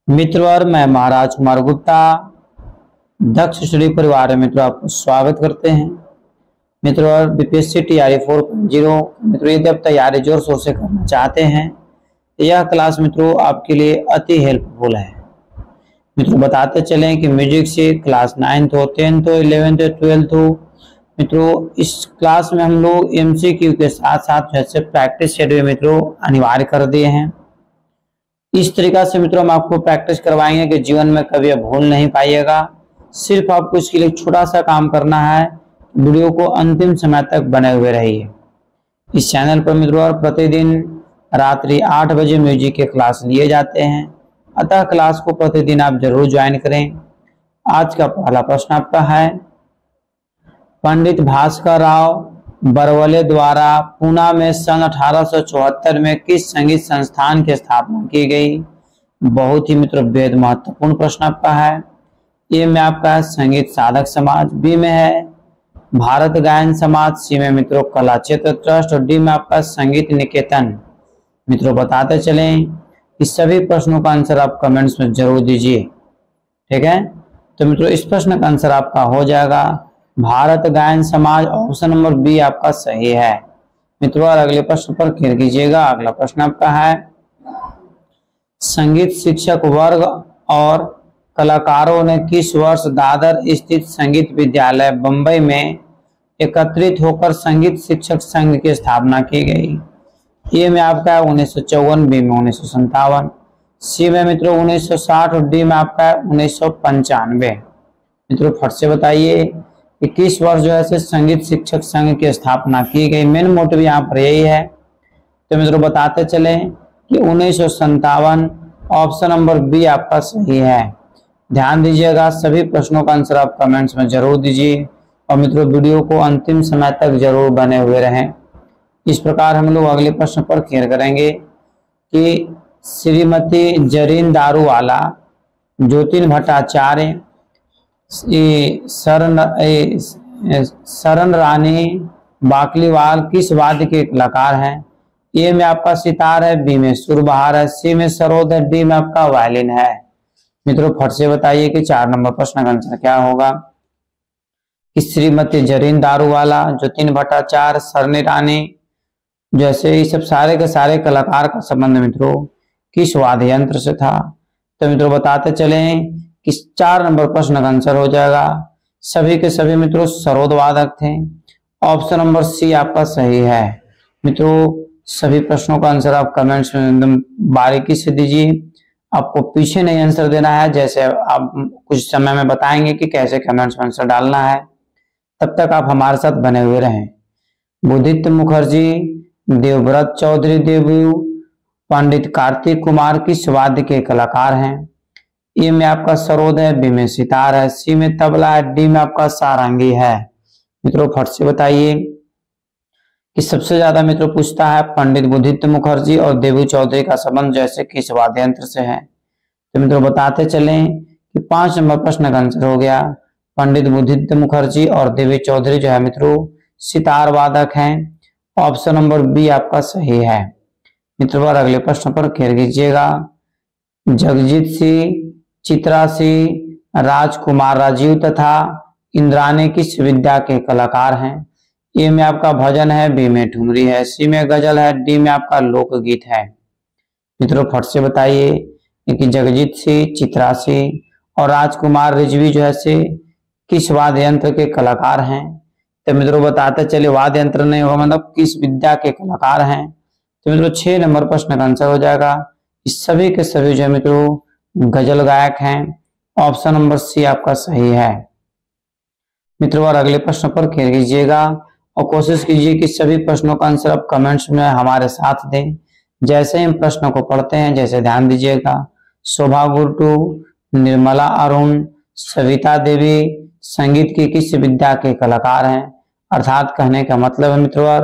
मित्रों और मैं महाराज कुमार गुप्ता दक्ष स्टडी परिवार में मित्रों आपको स्वागत करते हैं। मित्रों और बीपीएससी टीआरई 4.0 मित्रों यदि आप तैयारी जोर शोर से करना चाहते हैं तो यह क्लास मित्रों आपके लिए अति हेल्पफुल है। मित्रों बताते चलें कि म्यूजिक से क्लास 9th हो, 10th हो, 11th हो, 12th हो, मित्रों इस क्लास में हम लोग एमसीक्यू के साथ साथ जैसे प्रैक्टिस शेड्यूल मित्रों अनिवार्य कर दिए हैं। इस तरीका से मित्रों हम आपको प्रैक्टिस करवाएंगे कि जीवन में कभी आप भूल नहीं पाइएगा। सिर्फ आपको इसके लिए छोटा सा काम करना है, वीडियो को अंतिम समय तक बने हुए रहिए। इस चैनल पर मित्रों और प्रतिदिन रात्रि 8 बजे म्यूजिक के क्लास लिए जाते हैं, अतः क्लास को प्रतिदिन आप जरूर ज्वाइन करें। आज का पहला प्रश्न आपका है, पंडित भास्कर राव बरवले द्वारा पूना में सन 1874 में किस संगीत संस्थान की स्थापना की गई? बहुत ही मित्रों बेहद महत्वपूर्ण प्रश्न आपका है। ए में आपका है संगीत साधक समाज, बी में है भारत गायन समाज, सी में मित्रों कला क्षेत्र ट्रस्ट और डी में आपका संगीत निकेतन। मित्रों बताते चलें कि सभी प्रश्नों का आंसर आप कमेंट्स में जरूर दीजिए, ठीक है। तो मित्रों इस प्रश्न का आंसर आपका हो जाएगा भारत गायन समाज, ऑप्शन नंबर बी आपका सही है। मित्रों और अगले प्रश्न पर क्लियर कीजिएगा। अगला प्रश्न आपका है, संगीत शिक्षक वर्ग और कलाकारों ने किस वर्ष दादर स्थित संगीत विद्यालय बंबई में एकत्रित होकर संगीत शिक्षक संघ की स्थापना की गई? ए में आपका है 1954, बी में 1957, सी में मित्रों 1960 और डी में आपका है 1995। मित्रों फट से बताइए कि किस वर्ष जो है संगीत शिक्षक संघ की स्थापना की गई। मेन मोटिव यहाँ पर यही है। तो मित्रों बताते चले कि 1957, ऑप्शन नंबर बी आपका सही है। ध्यान दीजिएगा, सभी प्रश्नों का आंसर आप कमेंट्स में जरूर दीजिए और मित्रों वीडियो को अंतिम समय तक जरूर बने हुए रहें। इस प्रकार हम लोग अगले प्रश्न पर क्लियर करेंगे कि श्रीमती जरीन दारूवाला, ज्योतिन भट्टाचार्य, शरण रानी बाकलीवाल किस वाद्य के कलाकार हैं? ए में आपका सितार है, बी में सुरबहार है, सी में सरोद है, डी में आपका वायलिन है। मित्रों फट से बताइए कि 4 नंबर प्रश्न का आंसर क्या होगा। कि श्रीमती जरीन दारूवाला, ज्योतिन भट्टाचार्य, शरण रानी जैसे ये सब सारे के सारे कलाकार का संबंध मित्रों किस वाद्य यंत्र से था? तो मित्रों बताते चले कि 4 नंबर प्रश्न का आंसर हो जाएगा सभी के सभी मित्रों सरोद वादक थे। ऑप्शन नंबर सी आपका सही है। मित्रों सभी प्रश्नों का आंसर आप कमेंट्स में एकदम बारीकी से दीजिए, आपको पीछे नहीं आंसर देना है। जैसे आप कुछ समय में बताएंगे कि कैसे कमेंट्स में आंसर डालना है, तब तक आप हमारे साथ बने हुए रहें। बुदित मुखर्जी, देवव्रत चौधरी देवू, पंडित कार्तिक कुमार किस वाद्य के कलाकार हैं? ए में आपका सरोद है, बी में सितार है, सी में तबला है, डी में आपका सारंगी है। मित्रों फट से बताइए कि सबसे ज्यादा मित्रों पूछता है पंडित बुद्धित्य मुखर्जी और देवू चौधरी का संबंध जैसे किस वाद्य यंत्र से है? तो मित्रों बताते चलें कि 5 नंबर प्रश्न का आंसर हो गया पंडित बुद्धित्य मुखर्जी और देवी चौधरी जो है मित्रों सितार वादक हैं। ऑप्शन नंबर बी आपका सही है। मित्रों अगले प्रश्न पर क्लियर कीजिएगा। जगजीत सिंह, चित्रा सिंह, राजकुमार राजीव तथा इंद्रानी किस विद्या के कलाकार हैं? ए में आपका भजन है, बी में ठुमरी है, सी में गजल है, डी में आपका लोकगीत है। मित्रों फट से बताइए कि जगजीत सिंह, चित्रा सिंह और राजकुमार रिजवी जो है से किस वाद्य यंत्र के कलाकार हैं? तो मित्रों बताते चले वाद्य यंत्र नहीं होगा, मतलब किस विद्या के कलाकार हैं। तो मित्रों 6 नंबर प्रश्न का आंसर हो जाएगा इस सभी के सभी जो मित्रों गजल गायक हैं। ऑप्शन नंबर सी आपका सही है। मित्रों और अगले प्रश्न पर क्लियर कीजिएगा और कोशिश कीजिए कि सभी प्रश्नों का आंसर आप कमेंट्स में हमारे साथ दें। जैसे ही प्रश्नों को पढ़ते हैं जैसे ध्यान दीजिएगा। शोभा गुर्टू, निर्मला अरुण, सविता देवी संगीत की किस विद्या के कलाकार हैं? अर्थात कहने का मतलब है मित्रों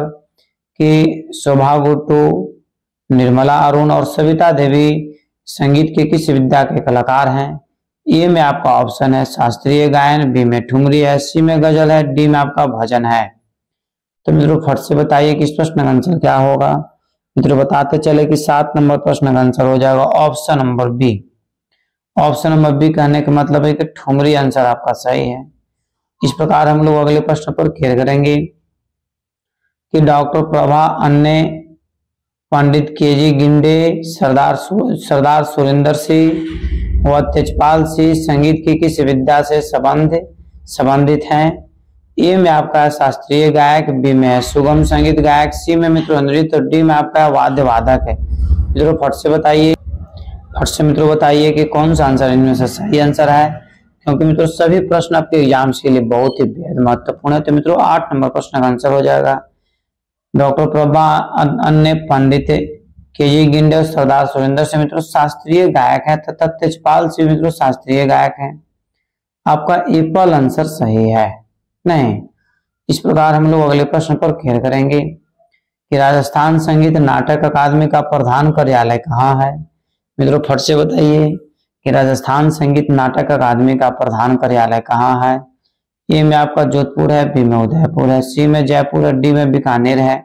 कि शोभा गुर्टू, निर्मला अरुण और सविता देवी संगीत के किस विद्या के कलाकार हैं? ए में आपका ऑप्शन है शास्त्रीय गायन, बी में ठुमरी है, सी में गजल है, डी में आपका भजन है। तो मित्रों फट से बताइए कि इस प्रश्न का आंसर क्या होगा। मित्रों बताते चले कि 7 नंबर प्रश्न का आंसर हो जाएगा option number B. Option number B कहने का मतलब है कि ठुमरी आंसर आपका सही है। इस प्रकार हम लोग अगले प्रश्न पर खेल करेंगे कि डॉक्टर प्रभा अन्य पंडित केजी गिंडे सरदार सुरेंद्र सिंह व तेजपाल सिंह संगीत की किस विद्या से संबंधित हैं। ए में आपका है शास्त्रीय गायक, बी में है सुगम संगीत गायक, सी में मित्रों नृत्य, डी में आपका वाद्य वादक है। मित्रों फट से मित्रों बताइए कि कौन सा आंसर इनमें से सही आंसर है, क्योंकि मित्रों सभी प्रश्न आपके एग्जाम्स के लिए बहुत ही बेहद महत्वपूर्ण है। तो मित्रों 8 नंबर प्रश्न का आंसर हो जाएगा डॉक्टर प्रभा अन्य पंडित केजी गिंडे और सरदार सुरेंद्र से मित्रों शास्त्रीय गायक है तथा तेजपाल सिंह मित्रों शास्त्रीय गायक है। आपका एप्पल आंसर सही है नहीं। इस प्रकार हम लोग अगले प्रश्न पर खेल करेंगे कि राजस्थान संगीत नाटक अकादमी का प्रधान कार्यालय कहाँ है। मित्रों फट से बताइए कि राजस्थान संगीत नाटक अकादमी का प्रधान कार्यालय कहाँ है। ए में आपका जोधपुर है, बी में उदयपुर है, सी में जयपुर है, डी में बीकानेर है।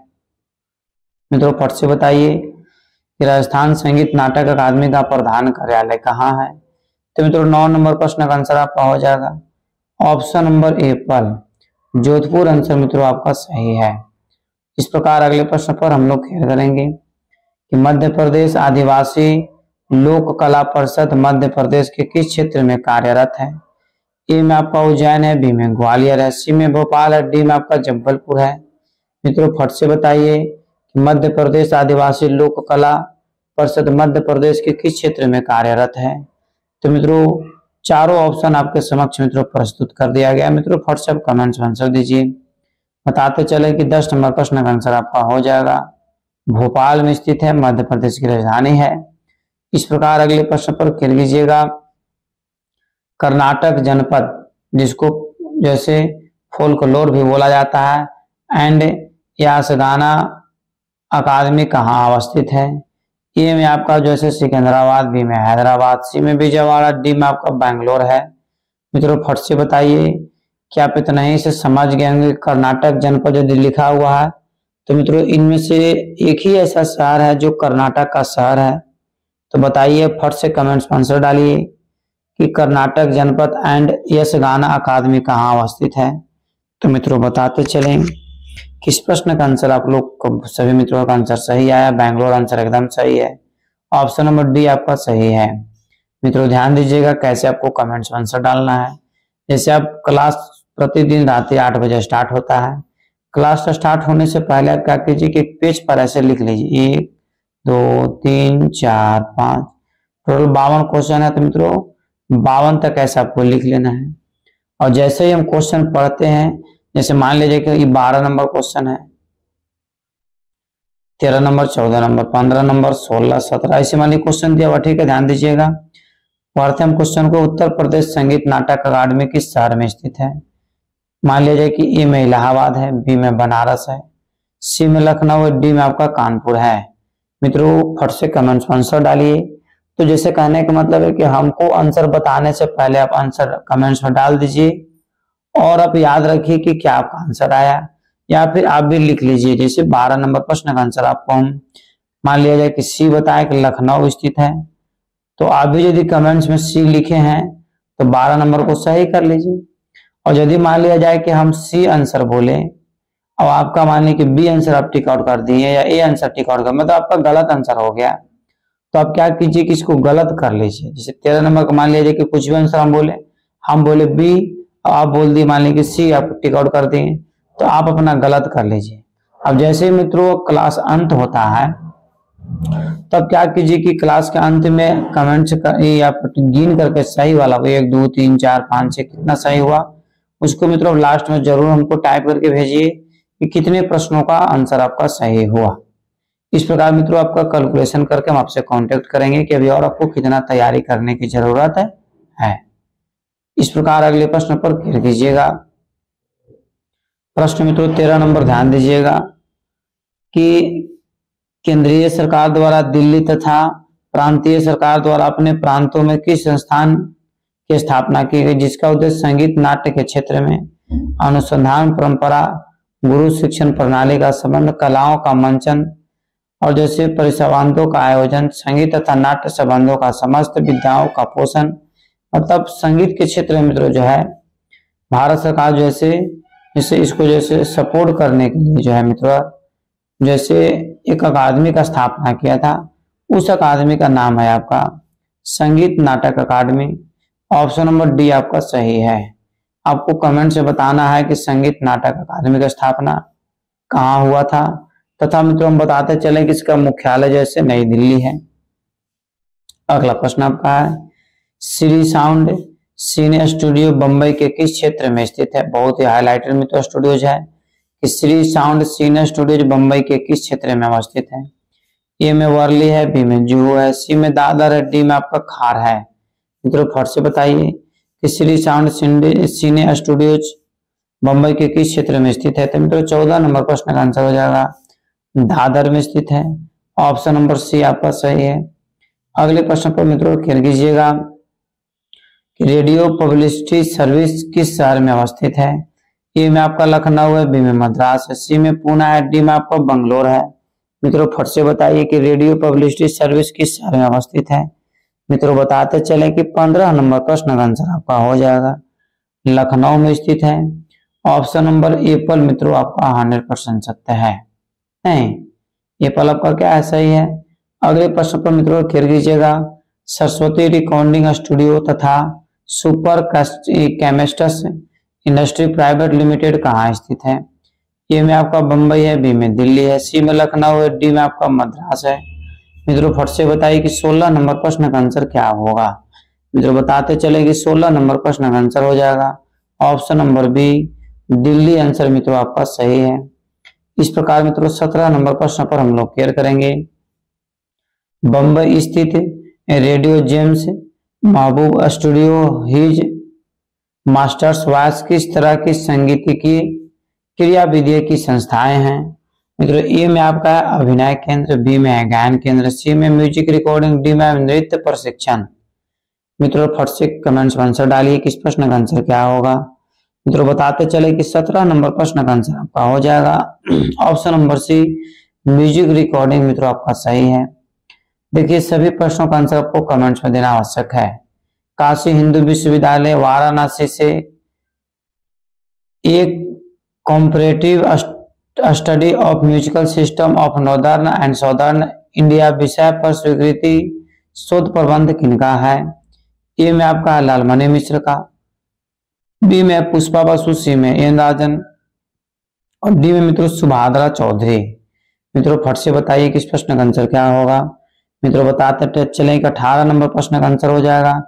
मित्रों फट से बताइए कि राजस्थान संगीत नाटक अकादमी का प्रधान कार्यालय कहाँ है। तो मित्रों 9 नंबर प्रश्न का आंसर आपका हो जाएगा option number Apple, Jodhpur answer मित्रों आपका सही है। इस प्रकार अगले प्रश्न पर हम लोग खेल करेंगे कि मध्य प्रदेश आदिवासी लोक कला परिषद मध्य प्रदेश के किस क्षेत्र में कार्यरत है। ए में आपका उज्जैन है, बी में ग्वालियर है, सी में भोपाल है, डी में आपका जबलपुर है। मित्रों फट से बताइए कि मध्य प्रदेश आदिवासी लोक कला परिषद मध्य प्रदेश के किस क्षेत्र में कार्यरत है। तो मित्रों चारों ऑप्शन आपके समक्ष मित्रों प्रस्तुत कर दिया गया। मित्रों फट से कमेंट्स में आंसर दीजिए। बताते चले कि 10 नंबर प्रश्न का आंसर आपका हो जाएगा भोपाल में स्थित है, मध्य प्रदेश की राजधानी है। इस प्रकार अगले प्रश्न पर खेल लीजिएगा कर्नाटक जनपद जिसको जैसे फोल्कलोर भी बोला जाता है एंड यक्षगाना अकादमी कहाँ अवस्थित है। ए में आपका जैसे सिकंदराबाद, बी में हैदराबाद, सी में विजयवाड़ा, डी में आपका बैंगलोर है। मित्रों फट से बताइए क्या आप इतना ही से समझ गए होंगे कर्नाटक जनपद यदि लिखा हुआ है तो मित्रों इनमें से एक ही ऐसा शहर है जो कर्नाटक का शहर है। तो बताइए फट से कमेंट्स में आंसर डालिए कि कर्नाटक जनपद एंड यक्षगाना अकादमी कहाँ अवस्थित है। तो मित्रों बताते चलें किस प्रश्न का आंसर आप लोग को सभी मित्रों का आंसर सही आया। बैंगलोर आंसर एकदम सही है, ऑप्शन नंबर डी आपका सही है। मित्रों ध्यान दीजिएगा कैसे आपको कमेंट्स में आंसर डालना है। जैसे आप क्लास प्रतिदिन रात 8 बजे स्टार्ट होता है, क्लास स्टार्ट होने से पहले आप क्या कीजिए कि एक पेज पर ऐसे लिख लीजिए 1 2 3 4 5 टोटल 52 क्वेश्चन है। तो मित्रों 52 तक ऐसे आपको लिख लेना है। और जैसे ही हम क्वेश्चन पढ़ते हैं, जैसे मान लीजिए कि ये 12 नंबर क्वेश्चन है, 13 नंबर, 14 नंबर, 15 नंबर, 16, 17 ऐसे मान लीजिए क्वेश्चन दिया हुआ। ठीक है, ध्यान दीजिएगा। पढ़ते हम क्वेश्चन को। उत्तर प्रदेश संगीत नाटक अकादमी किस शहर में स्थित है। मान लीजिए कि ए में इलाहाबाद है, बी में बनारस है, सी में लखनऊ है, डी में आपका कानपुर है। मित्रों फट से कमेंट्स में आंसर डालिए। तो जैसे कहने का मतलब है कि हमको आंसर बताने से पहले आप आंसर कमेंट्स में डाल दीजिए और आप याद रखिए कि क्या आपका आंसर आया, या फिर आप भी लिख लीजिए। जैसे 12 नंबर प्रश्न का आंसर आपको हम मान लिया जाए कि सी बताया कि लखनऊ स्थित है, तो आप भी यदि कमेंट्स में सी लिखे हैं तो 12 नंबर को सही कर लीजिए। और यदि मान लिया जाए कि हम सी आंसर बोले और आपका मान लीजिए कि बी आंसर आप टिक आउट कर दिए या ए आंसर टिक आउट कर, मतलब आपका गलत आंसर हो गया, तो आप क्या कीजिए कि इसको गलत कर लीजिए। जैसे 13 नंबर का मान लीजिए कि कुछ भी आंसर हम बोले बी और आप बोल दिए मान लीजिए कि सी, आप टिक आउट कर दिए, तो आप अपना गलत कर लीजिए। अब जैसे ही मित्रों क्लास अंत होता है तब क्या कीजिए कि क्लास के अंत में कमेंट्स आप गिन करके सही वाला 1 2 3 4 5 6 कितना सही हुआ उसको मित्रों लास्ट में जरूर हमको टाइप करके भेजिए कि कितने प्रश्नों का आंसर आपका सही हुआ। इस प्रकार मित्रों आपका कैलकुलेशन करके हम आपसे कांटेक्ट करेंगे कि अभी और आपको कितना तैयारी करने की जरूरत है। इस प्रकार अगले प्रश्न पर क्लियर कीजिएगा। प्रश्न मित्रों 13 नंबर ध्यान दीजिएगा कि केंद्रीय सरकार द्वारा दिल्ली तथा प्रांतीय सरकार द्वारा अपने प्रांतों में किस संस्थान की स्थापना की गई जिसका उद्देश्य संगीत नाट्य के क्षेत्र में अनुसंधान परंपरा गुरु शिक्षण प्रणाली का संबंध कलाओं का मंचन और जैसे परिसंवादों का आयोजन, संगीत तथा नाट्य संबंधों का समस्त विद्याओं का पोषण। मतलब संगीत के क्षेत्र में मित्रों जो है भारत सरकार जैसे जैसे इसको जैसे सपोर्ट करने के लिए जो है मित्रों जैसे एक अकादमी का स्थापना किया था। उस अकादमी का नाम है आपका संगीत नाटक अकादमी। ऑप्शन नंबर डी आपका सही है। आपको कमेंट से बताना है कि संगीत नाटक अकादमी का स्थापना कहाँ हुआ था, तथा मित्रों हम बताते चले कि इसका मुख्यालय जैसे नई दिल्ली है। अगला प्रश्न आपका है श्री साउंड सिने स्टूडियो बम्बई के किस क्षेत्र में स्थित है। बहुत ही हाईलाइटेड मित्रों स्टूडियोज है कि श्री साउंड सिने स्टूडियोज बम्बई के किस क्षेत्र में अवस्थित है। ए में वर्ली है, बी में जुहू है, सी में दादर है, डी में आपका खार है। मित्रों फट से बताइए कि श्री साउंड सिने स्टूडियोज बम्बई के किस क्षेत्र में स्थित है। तो मित्रों 14 नंबर प्रश्न का आंसर हो जाएगा दादर में स्थित है। ऑप्शन नंबर सी आपका सही है। अगले प्रश्न पर मित्रों ख्याल कीजिएगा कि रेडियो पब्लिसिटी सर्विस किस शहर में अवस्थित है। ए में आपका लखनऊ है, बी में मद्रास है, सी में पुणे है, डी में आपका बंगलोर है। मित्रों फट से बताइए कि रेडियो पब्लिसिटी सर्विस किस शहर में अवस्थित है। मित्रों बताते चले कि 15 नंबर प्रश्न का आंसर आपका हो जाएगा लखनऊ में स्थित है। ऑप्शन नंबर एप्पल मित्रों आपका 100% सत्य है। नहीं, एप्पल आपका क्या है, सही है। अगले प्रश्न पर मित्रों ख्याल कीजिएगा सरस्वती रिकॉर्डिंग स्टूडियो तथा super chemists industry private limited कहाँ स्थित है। ए में आपका बंबई है, बी में दिल्ली है, सी में लखनऊ है, डी में आपका मद्रास है। मित्रों फट से बताइए कि 16 नंबर प्रश्न का आंसर क्या होगा। मित्रों बताते चले कि 16 नंबर प्रश्न का आंसर हो जाएगा option number B Delhi. Answer मित्रों आपका सही है। इस प्रकार मित्रों 17 नंबर प्रश्न पर हम लोग क्लियर करेंगे। बंबई स्थित रेडियो जेम्स महबूब स्टूडियो हिज मास्टर्स वॉइस किस तरह की संगीतिकी क्रिया विधि की संस्थाएं हैं। मित्रों ए में आपका है अभिनय केंद्र, बी में है गायन केंद्र, सी में म्यूजिक रिकॉर्डिंग, डी में नृत्य प्रशिक्षण। मित्रों फट से कमेंट्स में आंसर डालिए किस प्रश्न का आंसर क्या होगा। मित्रों बताते चले कि 17 नंबर प्रश्न का आंसर आपका हो जाएगा option number C music recording. मित्रों आपका सही है। देखिए सभी प्रश्नों का आंसर आपको कमेंट्स में देना आवश्यक है। काशी हिंदू विश्वविद्यालय वाराणसी से एक comparative study of musical system of northern and southern India विषय पर स्वीकृति शोध प्रबंध किनका है। ए में आपका है लालमणि मिश्र का, बी में पुष्पा बसु, सी में एन राजन और डी में मित्रों सुभाद्रा चौधरी। मित्रों फट से बताइए कि इस प्रश्न का आंसर क्या होगा। मित्रों बताते चले कि 18 नंबर प्रश्न का आंसर हो जाएगा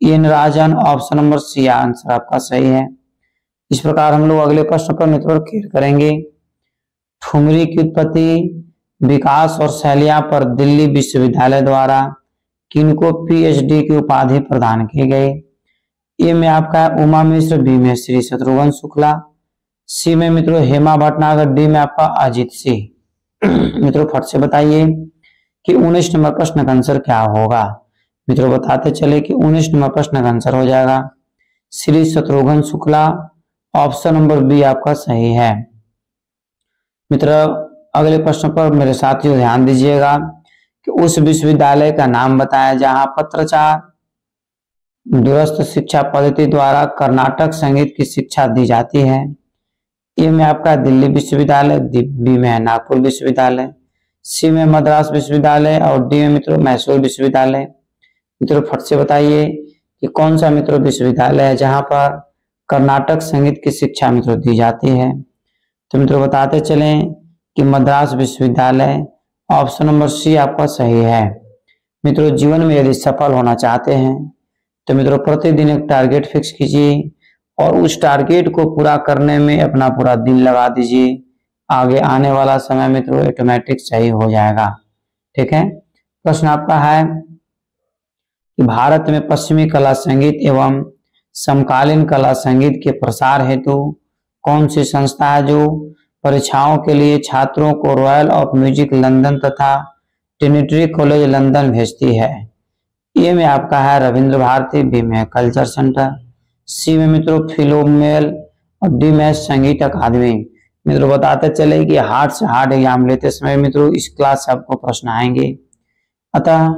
एन राजन। ऑप्शन नंबर सी आंसर आपका सही है। इस प्रकार हम लोग अगले प्रश्न पर मित्रों क्लियर करेंगे। ठुमरी की उत्पत्ति, विकास और शैलियां पर दिल्ली विश्वविद्यालय द्वारा किनको पीएचडी की उपाधि प्रदान की गई। ए में आपका है उमा मिश्र, बी में श्री शत्रुघ्न शुक्ला, सी में मित्रों हेमा भटनागर, डी में आपका अजीत सिंह। मित्रों फट से बताइए कि 19 नंबर प्रश्न का आंसर क्या होगा। मित्रों बताते चले कि 19 नंबर प्रश्न का आंसर हो जाएगा Shri Shatrughan Shukla. Option number B आपका सही है। मित्रों अगले प्रश्न पर मेरे साथियों ध्यान दीजिएगा कि उस विश्वविद्यालय का नाम बताया जहां पत्राचार दूरस्थ शिक्षा पद्धति द्वारा कर्नाटक संगीत की शिक्षा दी जाती है। ए में आपका दिल्ली विश्वविद्यालय, बी में है नागपुर विश्वविद्यालय, सी में मद्रास विश्वविद्यालय और डी में मित्रों मैसूर विश्वविद्यालय। मित्रों फट से बताइए कि कौन सा मित्रों विश्वविद्यालय है जहां पर कर्नाटक संगीत की शिक्षा मित्रों दी जाती है। तो मित्रों बताते चलें कि मद्रास विश्वविद्यालय। ऑप्शन नंबर सी आपका सही है। मित्रों जीवन में यदि सफल होना चाहते हैं तो मित्रों प्रतिदिन एक टारगेट फिक्स कीजिए और उस टारगेट को पूरा करने में अपना पूरा दिन लगा दीजिए। आगे आने वाला समय मित्रों ऑटोमेटिक सही हो जाएगा। ठीक है। प्रश्न आपका है कि भारत में पश्चिमी कला संगीत एवं समकालीन कला संगीत के प्रसार हेतु कौन सी संस्था है जो परीक्षाओं के लिए छात्रों को रॉयल ऑफ म्यूजिक लंदन तथा ट्रिनिटी कॉलेज लंदन भेजती है। ए में आपका है रविंद्र भारती, बी में कल्चर सेंटर, सी में मित्रों फिलोमेल और डी में संगीत अकादमी। मित्रों बताते चले कि हार्ड से हार्ड एग्जाम लेते समय मित्रों इस क्लास से आपको प्रश्न आएंगे। अतः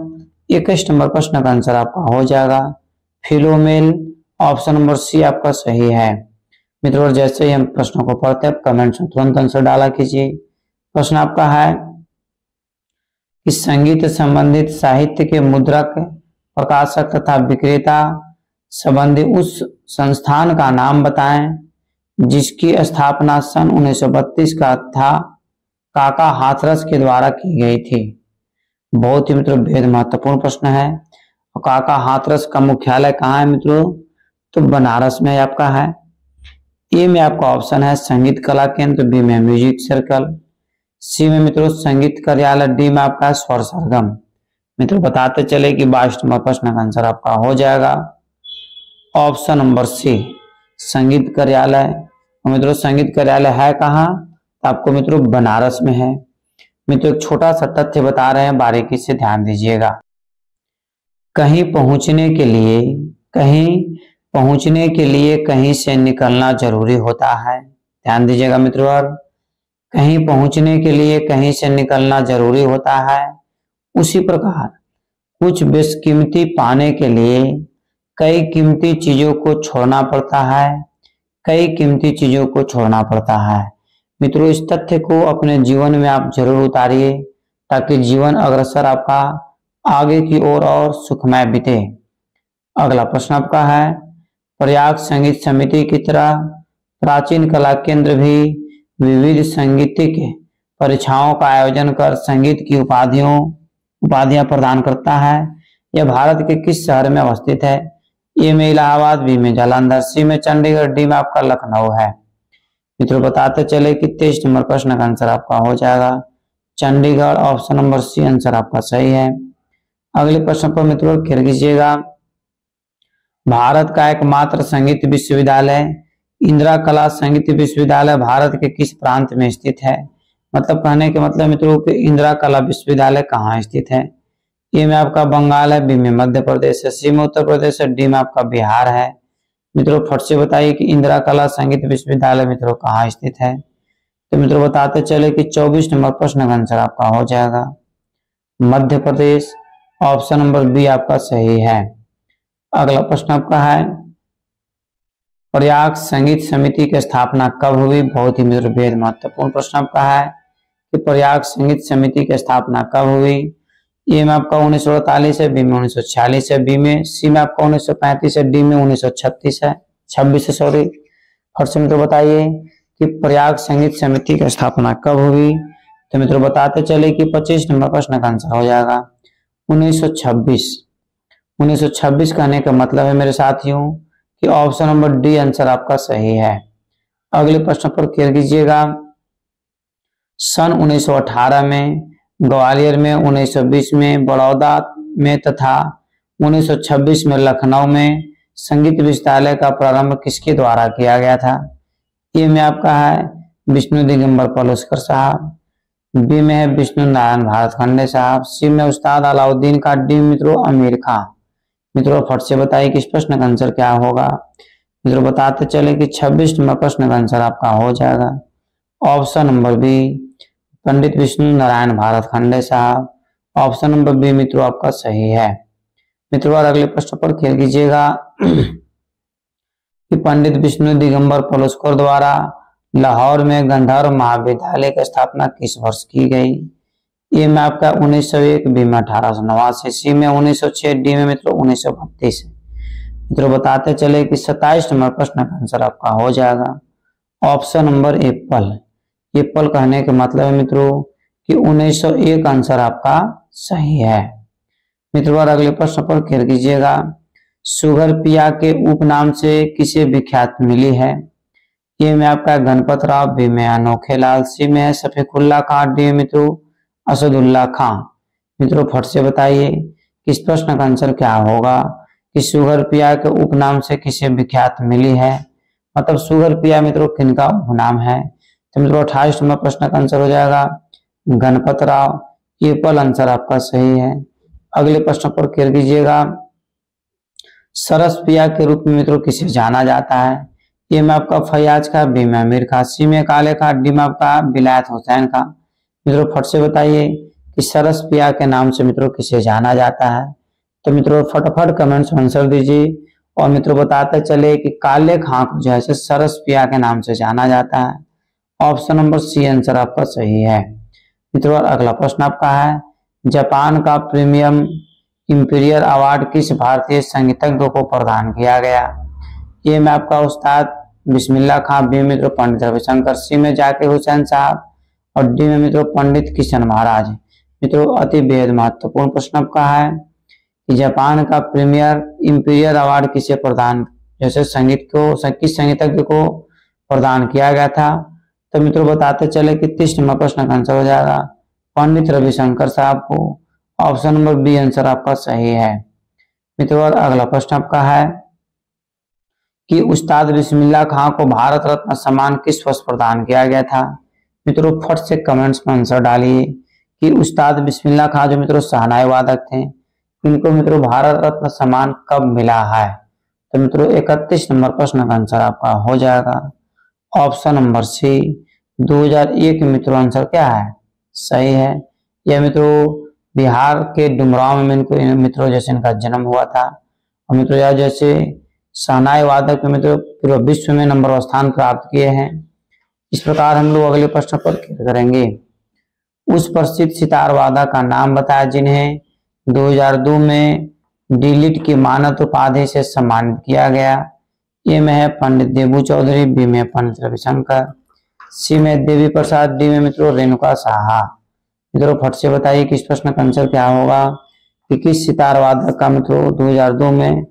21 नंबर प्रश्न का आंसर आपका हो जाएगा फिलोमेल, ऑप्शन नंबर सी आपका सही है। मित्रों जैसे ही हम प्रश्नों को पढ़ते हैं कमेंट्स में तुरंत आंसर डाला कीजिए। प्रश्न आपका है कि संगीत संबंधित साहित्य के मुद्रक, प्रकाशक तथा विक्रेता संबंधी उस संस्थान का नाम बताएं जिसकी स्थापना सन 1932 का था काका हाथरस के द्वारा की गई थी। बहुत ही मित्रों बेहद महत्वपूर्ण प्रश्न है। और काका हाथरस का मुख्यालय कहाँ है मित्रों? तो बनारस में आपका है। ए में आपका ऑप्शन है संगीत कला केंद्र, बी में म्यूजिक सर्कल, सी में मित्रों संगीत कार्यालय, डी में आपका स्वर सरगम। मित्रों बताते चले कि 22 नंबर प्रश्न का आंसर आपका हो जाएगा ऑप्शन नंबर सी संगीत कार्यालय। मित्रों संगीत कार्यालय है कहाँ? तो आपको मित्रों बनारस में है। मित्रों एक छोटा सा तथ्य बता रहे हैं, बारीकी से ध्यान दीजिएगा। कहीं पहुंचने के लिए कहीं से निकलना जरूरी होता है। ध्यान दीजिएगा मित्रों, कहीं पहुंचने के लिए कहीं से निकलना जरूरी होता है। उसी प्रकार कुछ बेशकीमती पाने के लिए कई कीमती चीजों को छोड़ना पड़ता है, कई कीमती चीजों को छोड़ना पड़ता है। मित्रों इस तथ्य को अपने जीवन में आप जरूर उतारिए ताकि जीवन अग्रसर आपका आगे की ओर और सुखमय बीते। अगला प्रश्न आपका है प्रयाग संगीत समिति की तरह प्राचीन कला केंद्र भी विविध संगीतिक परीक्षाओं का आयोजन कर संगीत की उपाधियां प्रदान करता है। यह भारत के किस शहर में अवस्थित है? ए में इलाहाबाद, बी में जालंधर, सी में चंडीगढ़, डी में आपका लखनऊ है। मित्रों बताते चले कि 23 नंबर प्रश्न का आंसर आपका हो जाएगा Chandigarh, option number C answer आपका सही है। अगले प्रश्न पर मित्रों ख्याल कीजिएगा। भारत का एकमात्र संगीत विश्वविद्यालय इंदिरा कला संगीत विश्वविद्यालय भारत के किस प्रांत में स्थित है? मतलब कहने के मतलब मित्रों कि इंदिरा कला विश्वविद्यालय कहाँ स्थित है? ए में आपका बंगाल है, बी में मध्य प्रदेश है, सी में उत्तर प्रदेश है, डी में आपका बिहार है। मित्रों फट से बताइए कि इंदिरा कला संगीत विश्वविद्यालय मित्रों कहाँ स्थित है? तो मित्रों बताते चले कि 24 नंबर प्रश्न का आंसर आपका हो जाएगा Madhya Pradesh, option number B आपका सही है। अगला प्रश्न आपका है प्रयाग संगीत समिति की स्थापना कब हुई? बहुत ही मित्रों बेहद महत्वपूर्ण प्रश्न आपका है कि प्रयाग संगीत समिति की स्थापना कब हुई? ए में आपका 1948 है, बी में 1946 है, बी में सी में आपका 1935 है, डी में 1936 है, 26 है सॉरी। और से मित्रों बताइए कि प्रयाग संगीत समिति की स्थापना कब हुई? तो मित्रों बताते चले कि 25 नंबर प्रश्न का आंसर हो जाएगा 1926। 1926 कहने का मतलब है मेरे साथियों कि ऑप्शन नंबर डी आंसर आपका सही है। अगले प्रश्न पर ख्याल कीजिएगा। सन 1918 में ग्वालियर में, 1920 में बड़ौदा में तथा 1926 में लखनऊ में संगीत विश्वविद्यालय का प्रारंभ किसके द्वारा किया गया था? ए में आपका है विष्णु दिगंबर पलुस्कर साहब, बी में है विष्णु नारायण भारतखंडे साहब, सी में उस्ताद अलाउद्दीन का, डी मित्रों अमीर खां। मित्रों फट से बताइए कि इस प्रश्न का आंसर क्या होगा? मित्रों बताते चले कि 26 नंबर प्रश्न का आंसर आपका हो जाएगा ऑप्शन नंबर बी पंडित विष्णु नारायण भारतखंडे साहब, ऑप्शन नंबर बी मित्रों आपका सही है। मित्रों और अगले प्रश्न पर ख्याल कीजिएगा कि पंडित विष्णु दिगंबर पलुस्कर द्वारा लाहौर में गंधर्व महाविद्यालय की स्थापना किस वर्ष की गई? ए में आपका 1901, बी में 1889, सी में 1906, डी में मित्रों 1932। मित्रों बताते चले कि 27 नंबर प्रश्न का आंसर आपका हो जाएगा ऑप्शन नंबर एप्पल। एप्पल कहने के मतलब है मित्रों कि 1901 आंसर आपका सही है। मित्रों और अगले प्रश्न पर ख्याल कीजिएगा। सुगर पिया के उपनाम से किसे विख्यात मिली है? ए में आपका गणपत राव, बी में अनोखे लाल, सी में है सफीकुल्ला खां, डी मित्रों असदुल्ला खां। मित्रों फट से बताइए कि इस प्रश्न का आंसर क्या होगा कि सुगर पिया के उपनाम से किसे विख्यात मिली है? मतलब सुगर पिया मित्रों किनका उपनाम है? तो मित्रों 28 नंबर प्रश्न का आंसर हो जाएगा गणपत राव। एप्पल आंसर आपका सही है। अगले प्रश्न पर ख्याल कीजिएगा। सरस पिया के रूप में मित्रों किसे जाना जाता है? ए में आपका फैयाज का, बी में अमीर का, सी में काले का, डी में आपका विलायत हुसैन का। मित्रों फट से बताइए कि सरस पिया के नाम से मित्रों किसे जाना जाता है। तो मित्रों फटाफट कमेंट्स में आंसर दीजिए। और मित्रों बताते चले कि काले खां को जो है सरस पिया के नाम से जाना जाता है। ऑप्शन नंबर सी आंसर आपका सही है। मित्रों अगला प्रश्न आपका है, जापान का प्रीमियम इंपीरियल अवार्ड किस भारतीय संगीतज्ञ को प्रदान किया गया। ये में आपका उस्ताद बिस्मिल्लाह खां, बी मित्रों पंडित रविशंकर, सी में जाकिर हुसैन साहब और डी में मित्रों पंडित किशन महाराज। मित्रों अति बेहद महत्वपूर्ण प्रश्न आपका है कि जापान का प्रीमियर इंपीरियल अवार्ड किसे प्रदान, जैसे संगीत को किस संगीतज्ञ को प्रदान किया गया था। तो मित्रों बताते चले कि 30 नंबर प्रश्न का आंसर हो जाएगा पंडित रविशंकर साहब को। ऑप्शन नंबर बी आंसर आपका सही है। मित्रों अगला प्रश्न आपका है कि उस्ताद बिस्मिल्लाह खां को भारत रत्न सम्मान किस वर्ष प्रदान किया गया था। मित्रों फट से कमेंट्स में आंसर डालिए कि उस्ताद बिस्मिल्लाह खां जो मित्रों शहनाई वादक थे, इनको मित्रों भारत रत्न सम्मान कब मिला है। तो मित्रों 31 नंबर प्रश्न का आंसर आपका हो जाएगा ऑप्शन नंबर सी 2001। मित्रों आंसर क्या है, सही है। यह मित्रों बिहार के डुमराव में इनको मित्रों जैसे इनका जन्म हुआ था। और मित्रों यह जैसे शहनाई वादक में मित्रों पूरे विश्व में नंबर स्थान प्राप्त किए हैं। इस प्रकार हम लोग अगले प्रश्न पर करेंगे। उस प्रसिद्ध सितार वादक का नाम बताया जिन्हें 2002 में डीलिट की मानद उपाधि से सम्मानित किया गया। ए में है पंडित देबू चौधरी, बी में पंडित रविशंकर, सी में देवी प्रसाद, डी में मित्रों रेणुका साहा। मित्रों फट से बताइए कि इस प्रश्न का आंसर क्या होगा कि किस सितार वादक का मित्रों 2002 में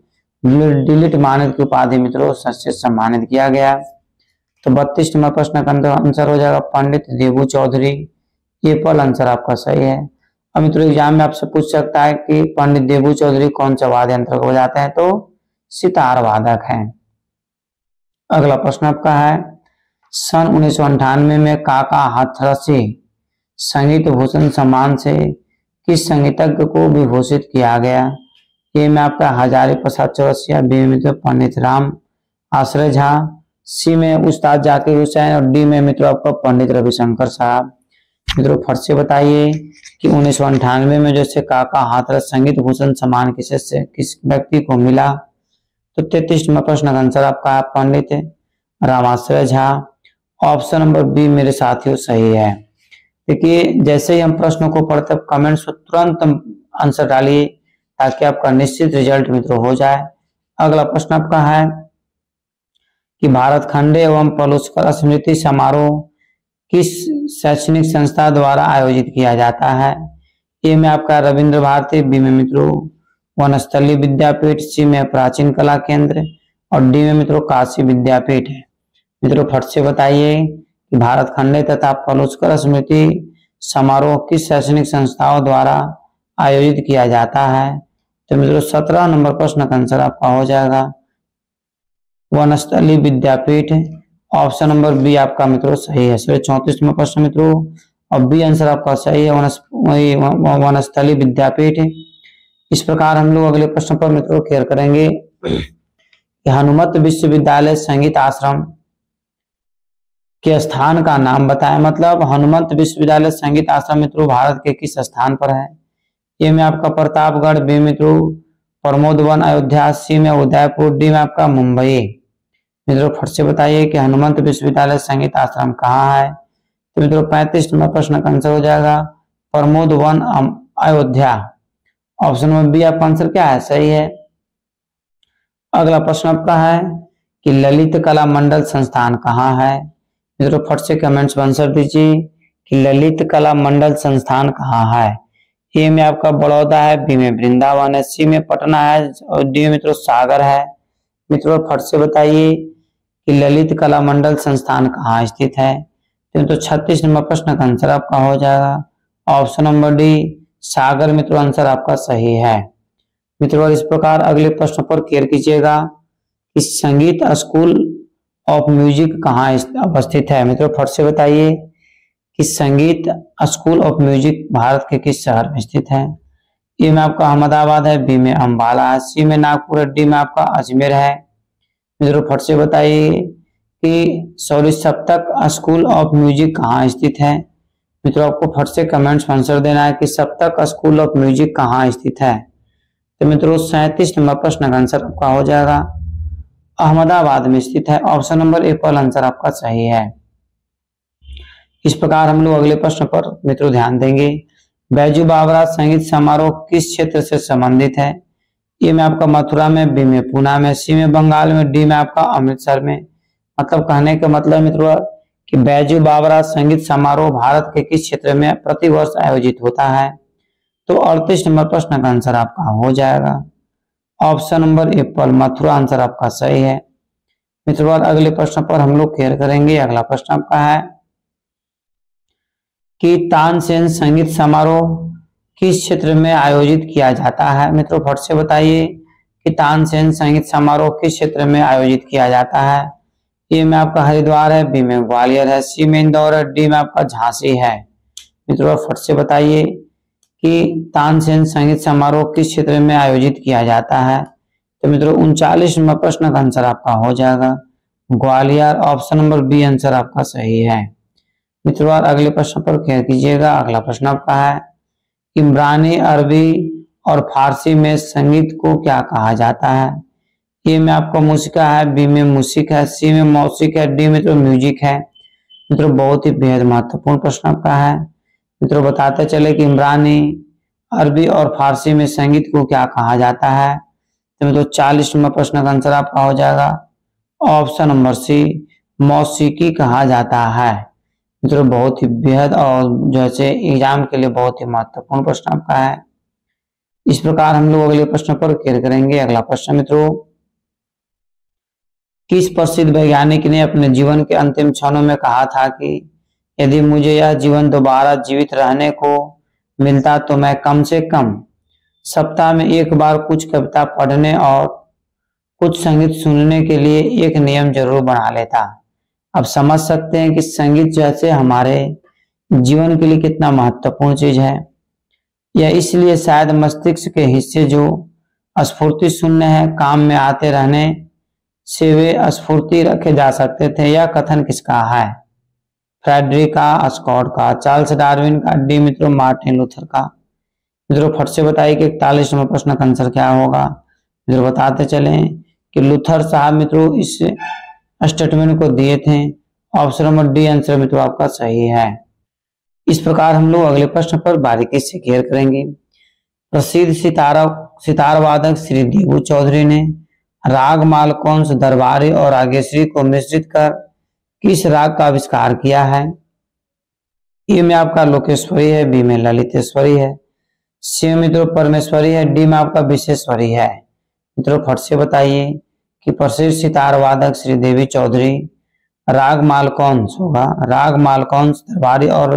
डीलिट मानद की उपाधि मित्रों से सम्मानित किया गया। तो 32 नंबर प्रश्न का आंसर हो जाएगा पंडित देबू चौधरी। ये पल आंसर आपका सही है। अब मित्रों एग्जाम में आपसे पूछ सकता है कि पंडित देबू चौधरी कौन सा वाद्य यंत्र को बजाते हैं, तो सितार वादक हैं। अगला प्रश्न आपका है, सन 1998 में काका हाथरसी संगीत भूषण सम्मान से किस संगीतज्ञ को विभूषित किया गया। ए में आपका हजारी प्रसाद चौरसिया, बी में मित्रों पंडित राम आश्रय झा, सी में उस्ताद जाकिर हुसैन और डी में मित्रों आपका पंडित रविशंकर साहब। मित्रों फट से बताइए कि 1998 में जैसे काका हाथरस संगीत भूषण सम्मान किस व्यक्ति को मिला। तो 33 नंबर प्रश्न का आंसर आपका Pandit Ramashray Jha. Option number B मेरे साथियों सही है। देखिए जैसे ही हम प्रश्नों को पढ़ते कमेंट्स को तुरंत आंसर डालिए ताकि आपका निश्चित रिजल्ट मित्रों हो जाए। अगला प्रश्न आपका है कि भारत खंडे एवं पलुस्कर स्मृति समारोह किस शैक्षणिक संस्था द्वारा आयोजित किया जाता है। ए में आपका रविंद्र भारती, बी में मित्रों वनस्थली विद्यापीठ, सी में प्राचीन कला केंद्र और डी में मित्रों काशी विद्यापीठ है। मित्रों फट से बताइए कि भारत खंडे तथा पलुस्कर स्मृति समारोह किस शैक्षणिक संस्थाओं द्वारा आयोजित किया जाता है। तो मित्रों 17 नंबर प्रश्न का आंसर आपका हो जाएगा वनस्थली विद्यापीठ। ऑप्शन नंबर बी आपका मित्रों सही है। 34 नंबर प्रश्न मित्रों और बी आंसर आपका सही है, वनस्थली विद्यापीठ। इस प्रकार हम लोग अगले प्रश्न पर मित्रों केयर करेंगे कि हनुमत विश्वविद्यालय संगीत आश्रम के स्थान का नाम बताएं। मतलब हनुमत विश्वविद्यालय संगीत आश्रम मित्रों भारत के किस स्थान पर है। ए में आपका प्रतापगढ़, बी मित्रों प्रमोद वन अयोध्या, सी में उदयपुर, डी में आपका मुंबई। मित्रों फट से बताइए कि हनुमंत विश्वविद्यालय संगीत आश्रम कहाँ है। तो मित्रों 35 नंबर प्रश्न का आंसर हो जाएगा Pramod Van Ayodhya. Option number B आपका आंसर क्या है, सही है। अगला प्रश्न आपका है कि ललित कला मंडल संस्थान कहाँ है। मित्रों फट से कमेंट्स में आंसर दीजिए कि ललित कला मंडल संस्थान कहाँ है। ए में आपका बड़ौदा है, बी में वृंदावन है, सी में पटना है और डी में मित्रों सागर है। मित्रों फट से बताइए कि ललित कला मंडल संस्थान कहाँ स्थित है। तो 36 नंबर प्रश्न का आंसर आपका हो जाएगा ऑप्शन नंबर डी सागर। मित्रों आंसर आपका सही है। मित्रों इस प्रकार अगले प्रश्न पर केयर कीजिएगा कि संगीत स्कूल ऑफ म्यूजिक कहाँ अवस्थित है। मित्रों फट से बताइए कि संगीत स्कूल ऑफ म्यूजिक भारत के किस शहर में स्थित है। ए में आपका अहमदाबाद है, बी में अम्बाला है, सी में नागपुर है, डी में आपका अजमेर है। मित्रों फट से बताइए कि सॉरी सप्तक स्कूल ऑफ म्यूजिक कहाँ स्थित है। मित्रों आपको फट से कमेंट्स में आंसर देना है कि सप्तक स्कूल ऑफ म्यूजिक कहाँ स्थित है। तो मित्रों 37 नंबर प्रश्न का आंसर आपका हो जाएगा अहमदाबाद में स्थित है। ऑप्शन नंबर ए पर आंसर आपका सही है। इस प्रकार हम लोग अगले प्रश्न पर मित्रों ध्यान देंगे। बैजू बावरा संगीत समारोह किस क्षेत्र से संबंधित है। ए में आपका मथुरा में, बी में पूना में, सी में बंगाल में, डी में आपका अमृतसर में। मतलब कहने का मतलब मित्रों कि बैजू बावरा संगीत समारोह भारत के किस क्षेत्र में प्रतिवर्ष आयोजित होता है। तो 38 नंबर प्रश्न का आंसर आपका हो जाएगा ऑप्शन नंबर ए पर मथुरा आंसर आपका सही है। मित्रों अगले प्रश्न पर हम लोग क्लियर करेंगे। अगला प्रश्न आपका है कि तानसेन संगीत समारोह किस क्षेत्र में आयोजित किया जाता है। मित्रों फट से बताइए कि तानसेन संगीत समारोह किस क्षेत्र में आयोजित किया जाता है। ए में आपका हरिद्वार है, बी में ग्वालियर है, सी में इंदौर है, डी में आपका झांसी है। मित्रों फट से बताइए कि तानसेन संगीत समारोह किस क्षेत्र में आयोजित किया जाता है। तो मित्रों 39 नंबर प्रश्न का आंसर आपका हो जाएगा Gwalior. Option number B answer आपका सही है। मित्रों अगले प्रश्न पर क्लियर कीजिएगा। अगला प्रश्न आपका है इमरानी, अरबी और फारसी में संगीत को क्या कहा जाता है। ए में आपका मूसिका है, बी में मूसिक है, सी में मौसिक है, डी में तो म्यूजिक है। मित्रों बहुत ही बेहद महत्वपूर्ण प्रश्न आपका है। मित्रों बताते चले कि इमरानी, अरबी और फारसी में संगीत को क्या कहा जाता है। तो मित्रों 40 नंबर प्रश्न का आंसर आपका हो जाएगा ऑप्शन नंबर सी मौसीकी कहा जाता है। मित्रों बहुत ही बेहद और जैसे एग्जाम के लिए बहुत ही महत्वपूर्ण प्रश्न आपका है। इस प्रकार हम लोग अगले प्रश्न पर क्लियर करेंगे। अगला प्रश्न मित्रों किस प्रसिद्ध वैज्ञानिक ने अपने जीवन के अंतिम क्षणों में कहा था कि यदि मुझे यह जीवन दोबारा जीवित रहने को मिलता तो मैं कम से कम सप्ताह में एक बार कुछ कविता पढ़ने और कुछ संगीत सुनने के लिए एक नियम जरूर बना लेता। अब समझ सकते हैं कि संगीत जैसे हमारे जीवन के लिए कितना महत्वपूर्ण चीज है। यह इसलिए शायद मस्तिष्क के हिस्से जो स्फूर्ति शून्य है काम में आते रहने से वे स्फूर्ति रखे जा सकते थे। यह कथन किसका है। फ्रेडरिक का, स्कॉट का, चार्ल्स डार्विन का, डी मित्रों मार्टिन लूथर का। मित्रों फट से बताइए कि 41 नंबर प्रश्न का आंसर क्या होगा। मित्रों बताते चले कि लूथर साहब मित्रों इस स्टेटमेंट को दिए थे। ऑप्शन नंबर डी आंसर मित्रों आपका सही है। इस प्रकार हम लोग अगले प्रश्न पर बारीकी से क्लियर करेंगे। प्रसिद्ध सितार वादक श्री देवू चौधरी ने राग मालकौंस, दरबारी और आगेश्री को मिश्रित कर किस राग का आविष्कार किया है। ए में आपका लोकेश्वरी है, बी में ललितेश्वरी है, सी में मित्रों परमेश्वरी है, डी में आपका विशेश्वरी है। मित्रों फट से बताइए कि प्रसिद्ध सितार वादक श्री देवी चौधरी राग मालकौंस होगा, राग मालकौंस, दरबारी और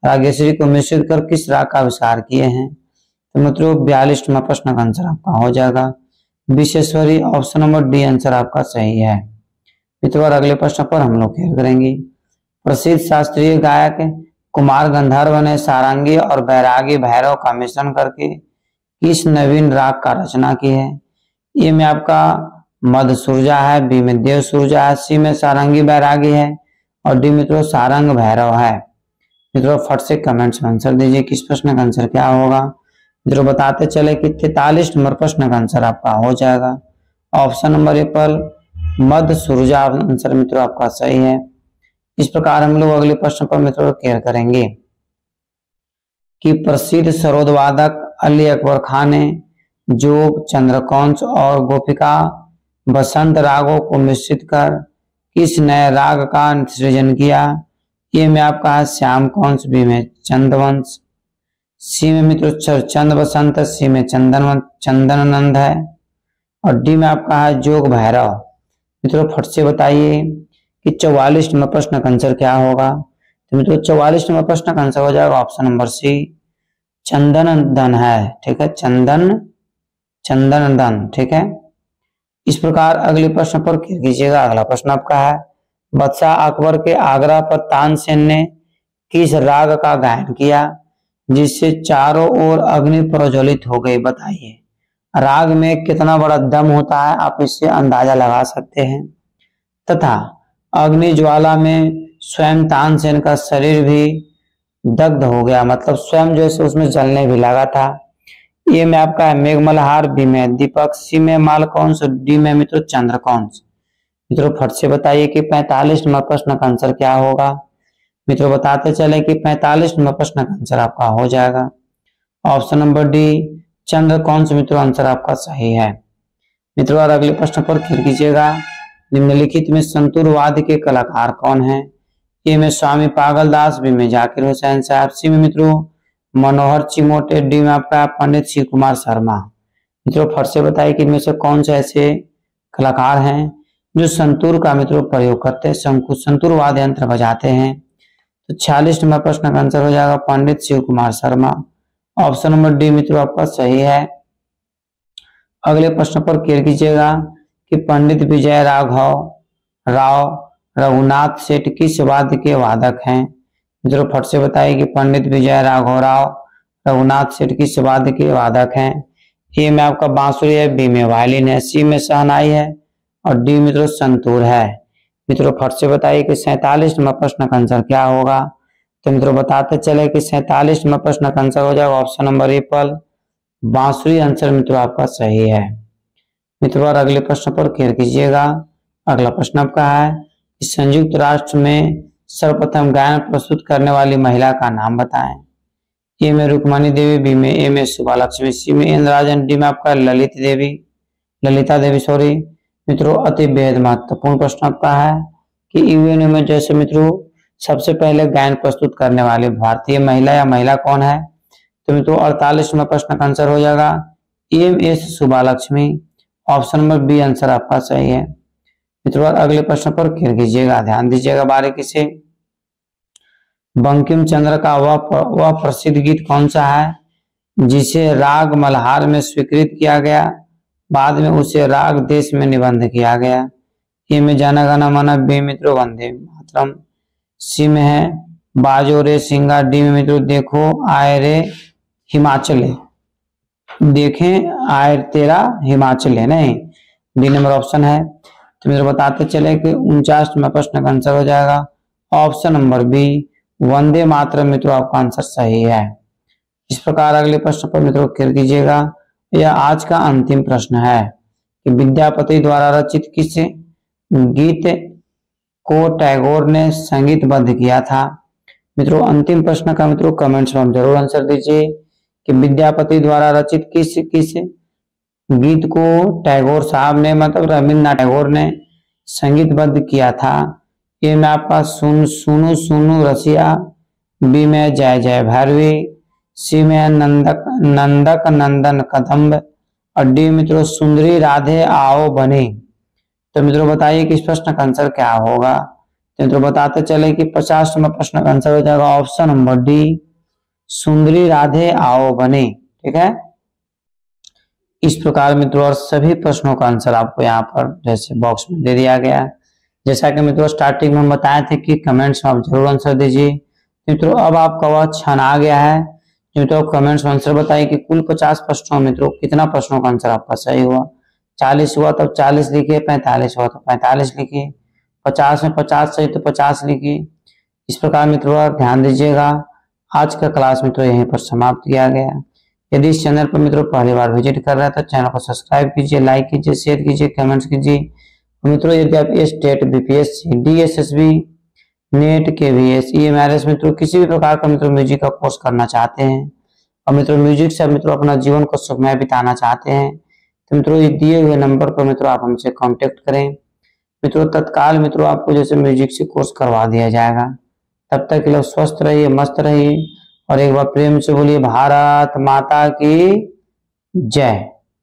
रागेश्वरी को मिश्रित कर किस राग का आविष्कार किए हैं। तो मित्रों 42 नंबर प्रश्न का आंसर आपका हो जाएगा विशेश्वरी। ऑप्शन नंबर डी आंसर आपका सही है। मित्रों अगले प्रश्न पर हम लोग क्लियर करेंगे। प्रसिद्ध शास्त्रीय गायक कुमार गंधर्व ने सारंगी और बैरागी भैरव का मिश्रण करके किस नवीन राग का रचना की है। ए में आपका मध्य सुरजा है, बी में देव सुरजा है, सी में सारंगी बैरागी है और डी मित्रों सारंग भैरव है। मित्रों फट से कमेंट्स में आंसर दीजिए किस प्रश्न का आंसर क्या होगा। मित्रों बताते चले कि 43 नंबर प्रश्न का आंसर आपका हो जाएगा ऑप्शन नंबर ए पर मध्य सुरजा आंसर मित्रों आपका सही है। इस प्रकार हम लोग अगले प्रश्न पर मित्रों क्लियर करेंगे कि प्रसिद्ध सरोद वादक अली अकबर खान ने जोग, चंद्रकौंस और गोपिका बसंत रागों को मिश्रित कर किस नए राग का सृजन किया। ए में आपका है श्याम कौंस, बी में चंदवंश, सी में मित्रों चंद बसंत, सी में चंदनानंद है और डी में आपका है जोग भैरव। मित्रों फट से बताइए कि 44 नंबर प्रश्न का आंसर क्या होगा। तो मित्रों 44 नंबर प्रश्न का आंसर हो जाएगा ऑप्शन नंबर सी चंदनदन है। ठीक है, चंदनदन। ठीक है। इस प्रकार अगले प्रश्न पर क्लियर कीजिएगा। अगला प्रश्न आपका है बादशाह अकबर के आग्रह पर तानसेन ने किस राग का गायन किया जिससे चारों ओर अग्नि प्रज्वलित हो गई। बताइए राग में कितना बड़ा दम होता है, आप इससे अंदाजा लगा सकते हैं। तथा अग्नि ज्वाला में स्वयं तानसेन का शरीर भी दग्ध हो गया, मतलब स्वयं जैसे उसमें जलने भी लगा था। ए में आपका है मेघमल्हार, बी में दीपक, सी में मालकौंस, डी में मित्रों चंद्रकौंस। मित्रों फट से बताइए कि 45 नंबर प्रश्न का आंसर क्या होगा। मित्रों बताते चले कि 45 नंबर प्रश्न का आंसर आपका हो जाएगा ऑप्शन नंबर डी चंद्रकौंस। मित्रों आंसर आपका सही है। मित्रों और अगले प्रश्न पर क्लिक कीजिएगा। निम्नलिखित में संतूरवाद के कलाकार कौन हैं। ए में स्वामी पागलदास, बी में जाकिर हुसैन साहब, सी में मित्रों मनोहर चिमोटे, डी में आपका पंडित शिव कुमार शर्मा। मित्रों फट से बताइए कि इनमें से कौन से ऐसे कलाकार हैं जो संतूर का मित्रों प्रयोग करते हैं, संतूर वाद्य यंत्र बजाते हैं। तो 46 नंबर प्रश्न का आंसर हो जाएगा Pandit Shiv Kumar Sharma. Option number D मित्रों आपका सही है। अगले प्रश्न पर क्लिक कीजिएगा कि पंडित विजय राव रघुनाथ सेठ किस वाद्य के वादक हैं। मित्रों फट से बताइए कि पंडित विजय राव रघुनाथ सेठ किस वाद्य के वादक हैं। ए में आपका बांसुरी है, बी में वायलिन है, सी में शहनाई है और डी मित्रों संतूर है। मित्रों फट से बताइए कि 47 नंबर प्रश्न का आंसर क्या होगा। तो मित्रों बताते चले कि 47 नंबर प्रश्न का आंसर हो जाएगा ऑप्शन नंबर ए पर बांसुरी आंसर मित्रों आपका सही है। मित्रों और अगले प्रश्न पर क्लिक कीजिएगा। अगला प्रश्न आपका है कि संयुक्त राष्ट्र में सर्वप्रथम गायन प्रस्तुत करने वाली महिला का नाम बताएं। ए में रुक्मणी देवी, बी में ए में सुबा लक्ष्मी, सी में इंद्राजन, डी में आपका ललिता देवी सॉरी। मित्रों अति बेहद महत्वपूर्ण प्रश्न आपका है कि यूएनओ में जैसे मित्रों सबसे पहले गायन प्रस्तुत करने वाली भारतीय महिला या महिला कौन है। तो मित्रों 48 में प्रश्न का आंसर हो जाएगा M S. Subbulakshmi. Option number B answer आपका सही है। मित्रों अगले प्रश्न पर क्लिक कीजिएगा, ध्यान दीजिएगा बारीकी से। बंकिम चंद्र का वह प्रसिद्ध गीत कौन सा है जिसे राग मल्हार में स्वीकृत किया गया, बाद में उसे राग देश में निबंध किया गया। ए में जन गण मन, बी मित्रों वंदे मातरम, सी में है बाजो रे सिंगा, डी में मित्रों देखो आए रे हिमाचल, देखें आए तेरा हिमाचल है, नहीं डी नंबर ऑप्शन है। तो मित्रों बताते चले कि 49 में प्रश्न का आंसर हो जाएगा option number B Vande Mataram. मित्रों आपका आंसर सही है। इस प्रकार अगले प्रश्न पर मित्रों क्लिक कीजिएगा। यह आज का अंतिम प्रश्न है कि विद्यापति द्वारा रचित किस गीत को टैगोर ने संगीतबद्ध किया था। मित्रों अंतिम प्रश्न का मित्रों कमेंट्स में हम जरूर आंसर दीजिए कि विद्यापति द्वारा रचित किस गीत को टैगोर साहब ने मतलब रविन्द्रनाथ टैगोर ने संगीतबद्ध किया था। ए में आपका सुनु सुनु रसिया, बी में जय जय भैरवी, सी में नंदक नंदन कदम्ब और डी मित्रों सुंदरी राधे आओ बनी। तो मित्रों बताइए कि इस प्रश्न का आंसर क्या होगा। तो मित्रों बताते चले कि 50 नंबर प्रश्न का आंसर हो जाएगा ऑप्शन नंबर डी सुंदरी राधे आओ बनी। ठीक है, इस प्रकार मित्रों और सभी प्रश्नों का आंसर आपको यहाँ पर जैसे बॉक्स में दे दिया गया। जैसा कि मित्रों स्टार्टिंग में हम बताए थे कि कमेंट्स में आप जरूर आंसर दीजिए। मित्रों अब आपका वह क्षण आ गया है मित्रों कमेंट्स में आंसर बताइए कि कुल 50 प्रश्नों मित्रों कितना प्रश्नों का आंसर आपका सही हुआ। 40 हुआ तब 40 लिखिए, 45 हुआ तो 45 लिखिए, 50 में 50 सही तो 50 लिखिए। इस प्रकार मित्रों ध्यान दीजिएगा। आज का क्लास मित्रों यहीं पर समाप्त किया गया। यदि इस चैनल पर मित्रों पहली बार विजिट कर रहे हैं तो चैनल को सब्सक्राइब कीजिए, लाइक कीजिए, शेयर कीजिए, कमेंट्स कीजिए। मित्रों यदि आप state, BPSC, DSSB, net, KVS, EMRS मित्रों किसी भी प्रकार का मित्रों म्यूजिक का कोर्स करना चाहते हैं और मित्रों म्यूजिक से मित्रों अपना जीवन को सुखमय बिताना चाहते हैं तो मित्रों ये दिए हुए नंबर पर मित्रों आप हमसे कांटेक्ट करें। मित्रों तत्काल मित्रों आपको जैसे म्यूजिक से कोर्स करवा दिया जाएगा। तब तक के लिए स्वस्थ रहिए, मस्त रहिए और एक बार प्रेम से बोलिए भारत माता की जय।